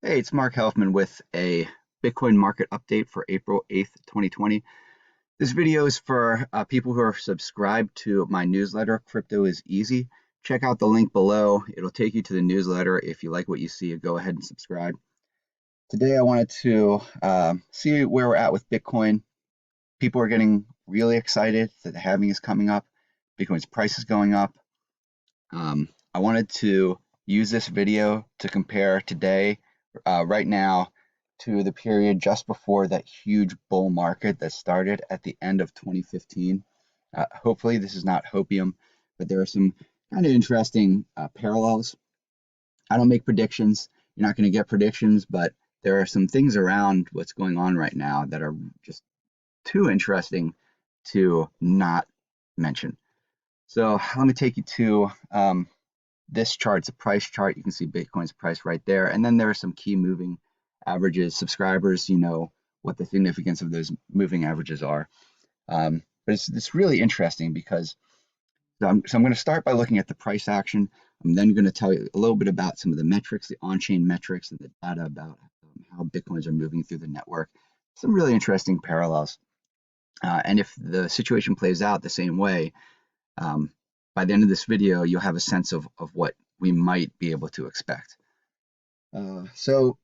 Hey, it's Mark Helfman with a Bitcoin market update for April 8th, 2020. This video is for people who are subscribed to my newsletter, Crypto is Easy. Check out the link below. It'll take you to the newsletter. If you like what you see, go ahead and subscribe. Today, I wanted to see where we're at with Bitcoin. People are getting really excited that the halving is coming up. Bitcoin's price is going up. I wanted to use this video to compare today, right now, to the period just before that huge bull market that started at the end of 2015. Hopefully, this is not hopium, but there are some kind of interesting parallels. I don't make predictions. You're not going to get predictions, but there are some things around what's going on right now that are just too interesting to not mention. So let me take you to this chart. It's a price chart. You can see Bitcoin's price right there. And then there are some key moving averages. Subscribers, you know what the significance of those moving averages are. But it's really interesting because I'm going to start by looking at the price action. I'm then going to tell you a little bit about some of the metrics, the on-chain metrics, and the data about how Bitcoins are moving through the network. Some really interesting parallels. And if the situation plays out the same way, by the end of this video, you'll have a sense of what we might be able to expect. So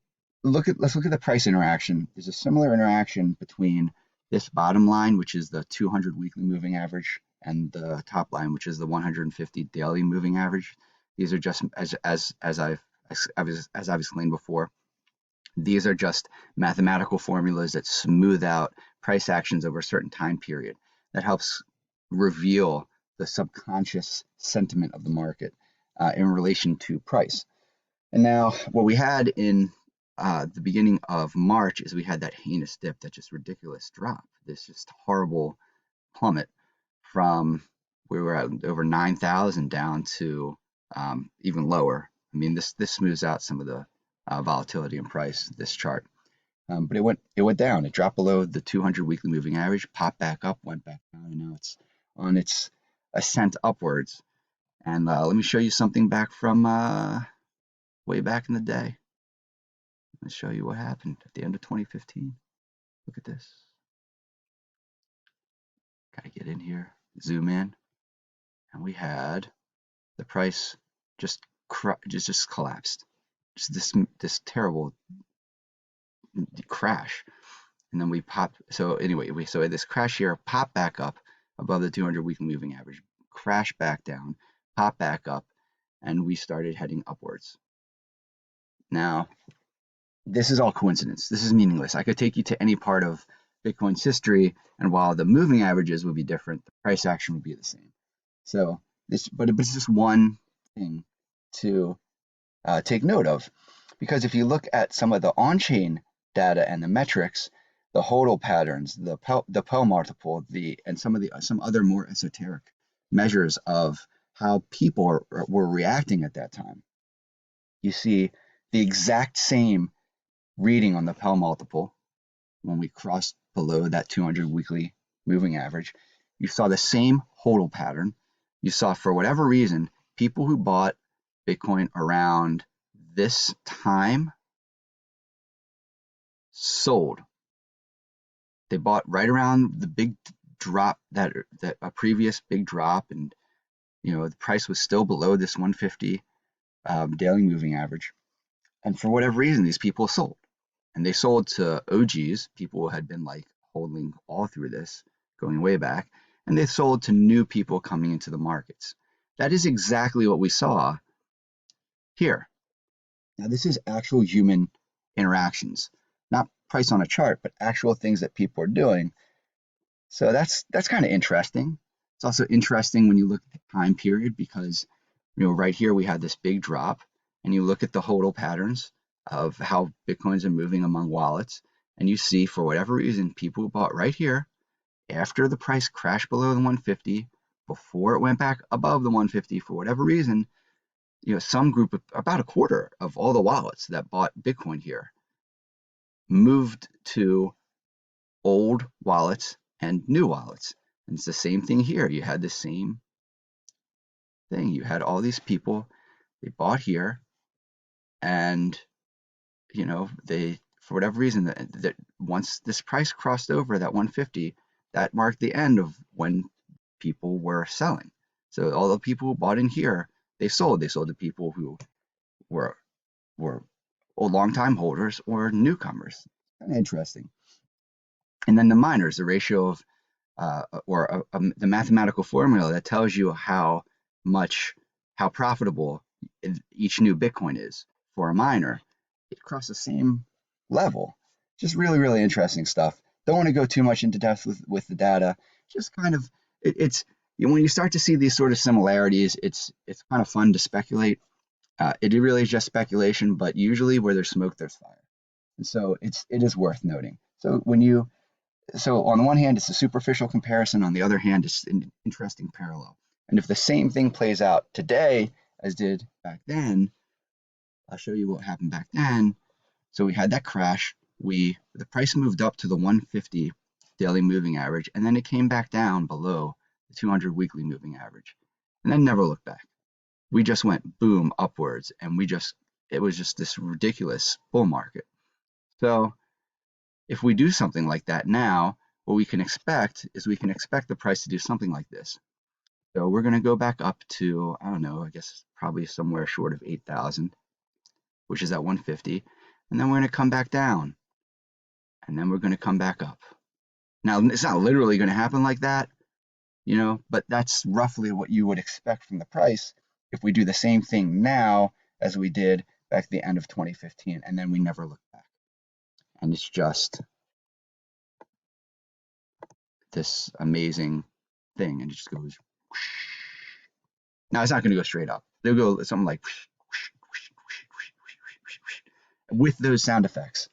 let's look at the price interaction. There's a similar interaction between this bottom line, which is the 200 weekly moving average, and the top line, which is the 150 daily moving average. These are just as I've explained before. These are just mathematical formulas that smooth out price actions over a certain time period. That helps reveal the subconscious sentiment of the market in relation to price. And now, what we had in the beginning of March is we had that heinous dip, that just ridiculous drop, this just horrible plummet from we were at over 9,000 down to even lower. I mean, this smooths out some of the volatility in price, this chart. But it went down. It dropped below the 200 weekly moving average, popped back up, went back down, and now it's on its ascent upwards. And let me show you something back from way back in the day. Let's show you what happened at the end of 2015. Look at this. Got to get in here, zoom in, and we had the price just collapsed. Just this terrible crash, and then we popped. So anyway, we had this crash here, pop back up above the 200 weekly moving average, crash back down, pop back up, and we started heading upwards. Now, this is all coincidence. This is meaningless. I could take you to any part of Bitcoin's history, and while the moving averages would be different, the price action would be the same. So but it's just one thing to take note of, because if you look at some of the on-chain data and the metrics, the hodl patterns, the Poe multiple, and some other more esoteric measures of how people were reacting at that time, you see the exact same reading on the Poe multiple when we crossed below that 200 weekly moving average. You saw the same hodl pattern. You saw, for whatever reason, people who bought Bitcoin around this time sold. They bought right around the big drop, that a previous big drop, and the price was still below this 150 daily moving average. And for whatever reason, these people sold. And they sold to OGs, people who had been like holding all through this, going way back, and they sold to new people coming into the markets. That is exactly what we saw here. Now, this is actual human interactions, not price on a chart, but actual things that people are doing. So that's kind of interesting. It's also interesting when you look at the time period, because right here we had this big drop, and you look at the hodl patterns of how Bitcoins are moving among wallets, and you see, for whatever reason, people who bought right here after the price crashed below the 150, before it went back above the 150, for whatever reason, some group of about a quarter of all the wallets that bought Bitcoin here moved to old wallets and new wallets. And it's the same thing here. You had the same thing. You had all these people, they bought here, and you know, they, for whatever reason, that once this price crossed over that 150, that marked the end of when people were selling. So all the people who bought in here, they sold. They sold to people who were were or long-time holders or newcomers. Kind of interesting. And then the miners, the ratio of the mathematical formula that tells you how profitable each new Bitcoin is for a miner, it across the same level. Just really, really interesting stuff. Don't want to go too much into depth with the data. Just kind of it's when you start to see these sort of similarities, it's kind of fun to speculate. It really is just speculation, but usually where there's smoke, there's fire. And so it is worth noting. So on the one hand, it's a superficial comparison. On the other hand, it's an interesting parallel. And if the same thing plays out today as did back then, I'll show you what happened back then. So we had that crash. The price moved up to the 150 daily moving average, and then it came back down below the 200 weekly moving average, and then never looked back. We just went boom upwards, and it was just this ridiculous bull market. So if we do something like that now, what we can expect is we can expect the price to do something like this. So we're going to go back up to, I don't know, I guess probably somewhere short of 8,000, which is at 150. And then we're going to come back down. And then we're going to come back up. Now, it's not literally going to happen like that, but that's roughly what you would expect from the price if we do the same thing now as we did back at the end of 2015, and then we never look back. And it's just this amazing thing, and it just goes. Now it's not going to go straight up. They'll go something like with those sound effects.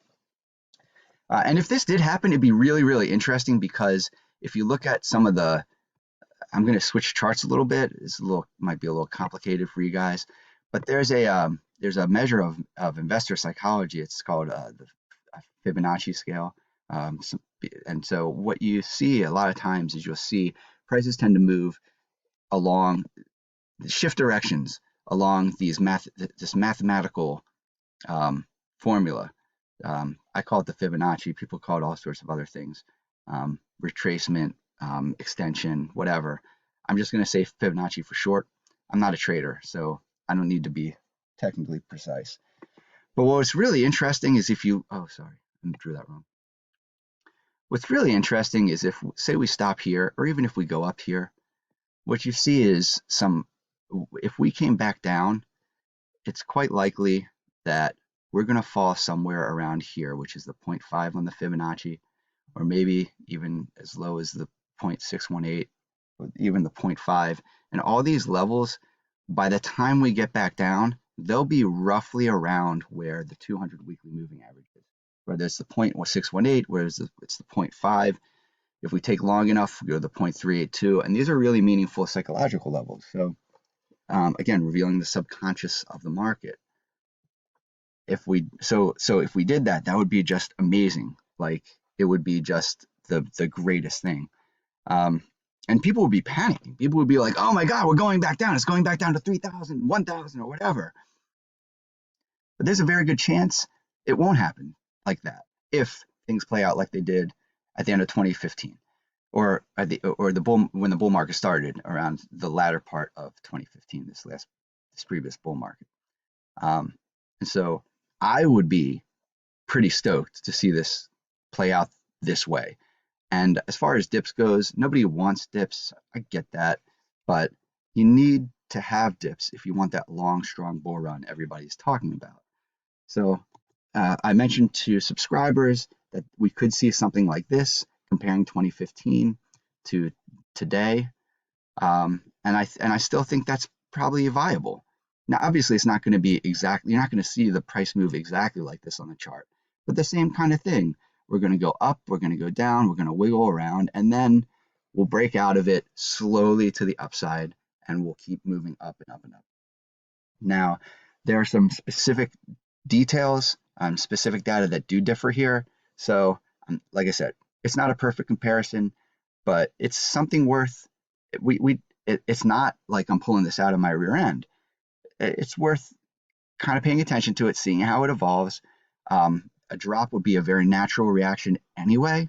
And if this did happen, it'd be really, really interesting because if you look at some of the, I'm going to switch charts a little bit. Might be a little complicated for you guys, but there's a measure of investor psychology. It's called the Fibonacci scale. And so what you see a lot of times is you'll see prices tend to move along, shift directions along this mathematical formula. I call it the Fibonacci. People call it all sorts of other things, retracement, extension, whatever. I'm just going to say Fibonacci for short. I'm not a trader, so I don't need to be technically precise. But what's really interesting is oh, sorry, I drew that wrong. What's really interesting is if, say, we stop here, or even if we go up here, what you see is if we came back down, it's quite likely that we're going to fall somewhere around here, which is the 0.5 on the Fibonacci, or maybe even as low as the 0.618, or even the 0.5. And all these levels, by the time we get back down, they'll be roughly around where the 200 weekly moving average is. Whether it's the 0.618, whereas it's the 0.5. If we take long enough, we go to the 0.382, and these are really meaningful psychological levels. So again, revealing the subconscious of the market. If we did that, that would be just amazing. Like it would be just the greatest thing. And people would be panicking. People would be like, "Oh my God, we're going back down. It's going back down to 3,000, 1,000, or whatever." But there's a very good chance it won't happen like that if things play out like they did at the end of 2015, or when the bull market started around the latter part of 2015, this previous bull market. And so I would be pretty stoked to see this play out this way. And as far as dips goes, nobody wants dips. I get that, but you need to have dips if you want that long, strong bull run everybody's talking about. So I mentioned to subscribers that we could see something like this comparing 2015 to today, and I still think that's probably viable. Now, obviously, it's not going to be exactly, you're not going to see the price move exactly like this on the chart, but the same kind of thing. We're going to go up, we're going to go down, we're going to wiggle around, and then we'll break out of it slowly to the upside, and we'll keep moving up and up and up. Now, there are some specific details, specific data that do differ here. So, like I said, it's not a perfect comparison, but it's something worth. It's not like I'm pulling this out of my rear end. It's worth kind of paying attention to it, seeing how it evolves. A drop would be a very natural reaction anyway,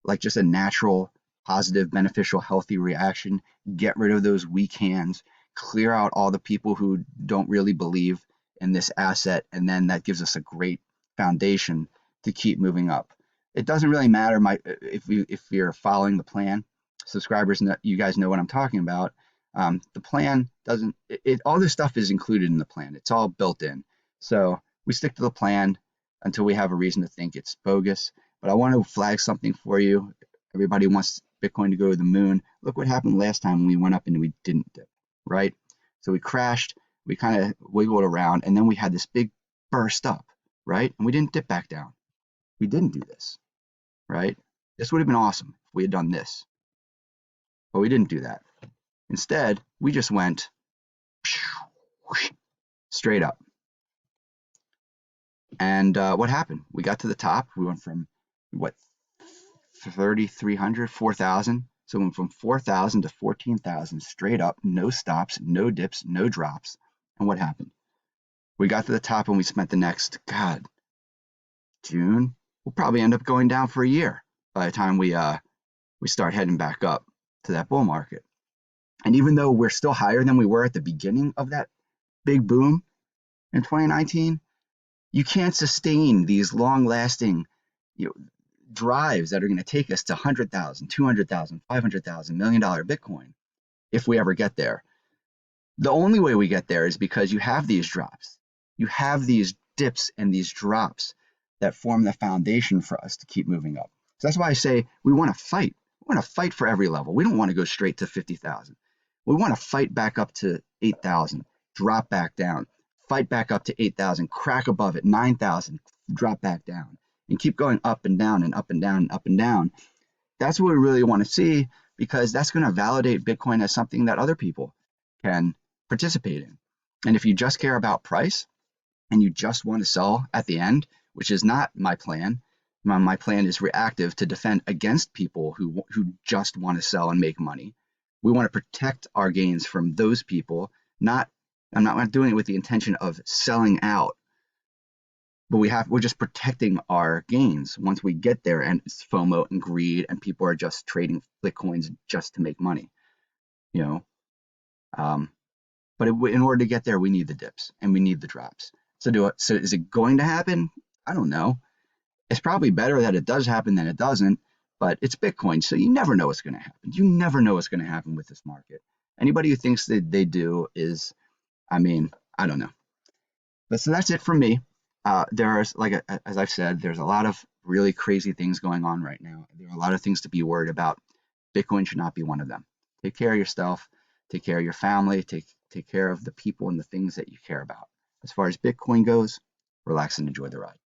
like just a natural, positive, beneficial, healthy reaction. Get rid of those weak hands, clear out all the people who don't really believe in this asset, and then that gives us a great foundation to keep moving up. It doesn't really matter if you're following the plan. Subscribers, you guys know what I'm talking about. The plan doesn't. All this stuff is included in the plan. It's all built in. So we stick to the plan until we have a reason to think it's bogus. But I want to flag something for you. Everybody wants Bitcoin to go to the moon. Look what happened last time when we went up and we didn't dip, right? So we crashed, we kind of wiggled around, and then we had this big burst up, right? And we didn't dip back down. We didn't do this, right? This would have been awesome if we had done this, but we didn't do that. Instead, we just went straight up. And what happened? We got to the top. We went from what, 3,300, 4,000. So we went from 4,000 to 14,000 straight up, no stops, no dips, no drops. And what happened? We got to the top and we spent the next, God, June. We'll probably end up going down for a year by the time we start heading back up to that bull market. And even though we're still higher than we were at the beginning of that big boom in 2019, you can't sustain these long-lasting, drives that are going to take us to 100,000, 200,000, 500,000, $1 million Bitcoin if we ever get there. The only way we get there is because you have these drops. You have these dips and these drops that form the foundation for us to keep moving up. So that's why I say we want to fight. We want to fight for every level. We don't want to go straight to 50,000. We want to fight back up to 8,000, drop back down, fight back up to 8,000, crack above it, 9,000, drop back down, and keep going up and down and up and down and up and down. That's what we really want to see, because that's going to validate Bitcoin as something that other people can participate in. And if you just care about price and you just want to sell at the end, which is not my plan, my plan is reactive to defend against people who just want to sell and make money. We want to protect our gains from those people. I'm not doing it with the intention of selling out, but we're just protecting our gains once we get there, and it's FOMO and greed, and people are just trading Bitcoins just to make money, But in order to get there, we need the dips and we need the drops. So is it going to happen? I don't know. It's probably better that it does happen than it doesn't, but it's Bitcoin, so you never know what's going to happen. You never know what's going to happen with this market. Anybody who thinks that they do is, I don't know. But so that's it from me. There's, as I've said, there's a lot of really crazy things going on right now. There are a lot of things to be worried about. Bitcoin should not be one of them. Take care of yourself. Take care of your family. Take care of the people and the things that you care about. As far as Bitcoin goes, relax and enjoy the ride.